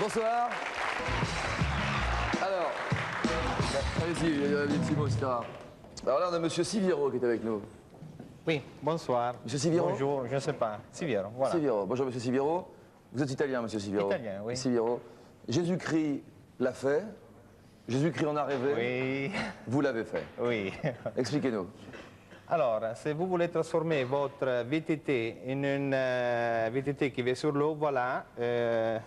Bonsoir. Alors, allez-y, il y a des petits mots, etc. Alors là, on a Monsieur Siviero qui est avec nous. Oui, bonsoir. Monsieur Siviero. Bonjour, je ne sais pas. Siviero, voilà. Siviero. Bonjour Monsieur Siviero. Vous êtes italien, Monsieur Siviero. Italien, oui. Siviero. Jésus-Christ l'a fait. Jésus-Christ en a rêvé. Oui, Vous l'avez fait. oui. Expliquez-nous. Alors, si vous voulez transformer votre VTT en une VTT qui va sur l'eau, voilà,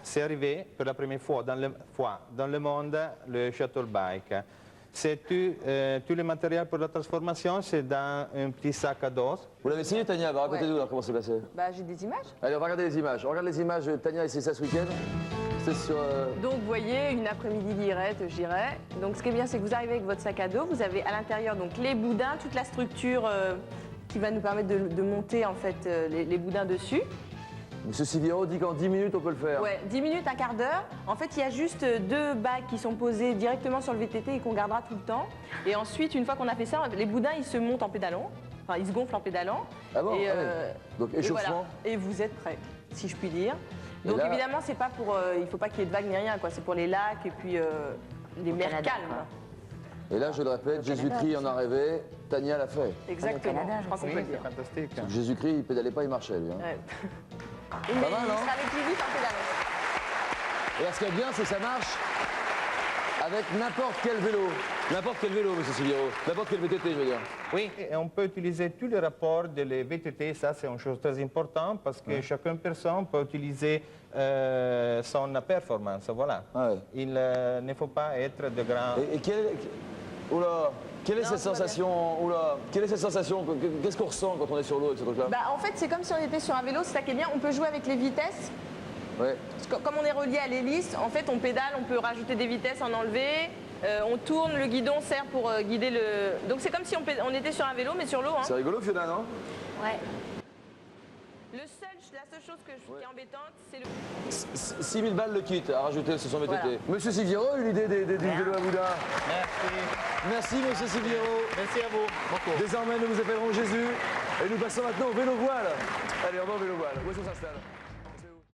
c'est arrivé pour la première fois dans le monde, le shuttle bike. C'est tout le matériel pour la transformation, c'est dans un petit sac à dos. Vous l'avez essayé, Tania? Bah, racontez-nous alors comment c'est passé. Bah, j'ai des images. Allez, on va regarder les images. On regarde les images. Tania a essayé ça ce week-end. C'est sur... Donc, vous voyez, une après-midi lirette, je dirais. Donc, ce qui est bien, c'est que vous arrivez avec votre sac à dos. Vous avez à l'intérieur donc les boudins, toute la structure qui va nous permettre de monter en fait les boudins dessus. Monsieur Siviero dit qu'en 10 minutes, on peut le faire. Ouais, 10 minutes, un quart d'heure. En fait, il y a juste 2 bagues qui sont posées directement sur le VTT et qu'on gardera tout le temps. Et ensuite, une fois qu'on a fait ça, les boudins, ils se montent en pédalant. Enfin, ils se gonflent en pédalant. Ah bon? Et, Ah oui. Donc, échauffement. et, voilà. Et vous êtes prêts, si je puis dire. Et Donc là... évidemment, c'est pas pour, il ne faut pas qu'il y ait de vagues ni rien, quoi. C'est pour les lacs et puis les mers Canada, calmes. Et là, je le répète, Jésus-Christ en a rêvé, Tania l'a fait. Exactement, Canada, je crois qu'on Oui, peut le c'est dire. fantastique. Jésus-Christ, il pédalait pas, il marchait, lui. Hein. Ouais. Pas Mais mal, il non? sera allé plus vite en pédalant. Et alors, ce qui est bien, c'est que ça marche avec n'importe quel vélo. N'importe quel vélo, monsieur Siviero. N'importe quel VTT, je veux dire. Oui, et on peut utiliser tous les rapports des VTT, ça c'est une chose très importante parce que chacune personne peut utiliser son performance, voilà. Ouais. Il ne faut pas être de grand... Et oula, quelle est Non, cette tout va bien. sensation? Oula, quelle est cette sensation? Qu'est-ce qu'on ressent quand on est sur l'eau avec ce truc-là? Bah, en fait, c'est comme si on était sur un vélo, c'est ça qui est bien. On peut jouer avec les vitesses. Ouais. Parce que comme on est relié à l'hélice, en fait, on pédale, on peut rajouter des vitesses, en enlever. On tourne, le guidon sert pour guider le... Donc c'est comme si on était sur un vélo, mais sur l'eau. Hein. C'est rigolo, Fiona, non? Ouais. La seule chose qui est embêtante, c'est le... 6 000 balles le kit à rajouter sur son VTT. Voilà. Monsieur Siviero, une idée du vélo à boudin? Merci. Merci, monsieur Siviero. Merci à vous. Beaucoup. Désormais, nous vous appellerons Jésus. Et nous passons maintenant au vélo voile. Allez, on va au vélo voile. Où est-ce qu'on s'installe?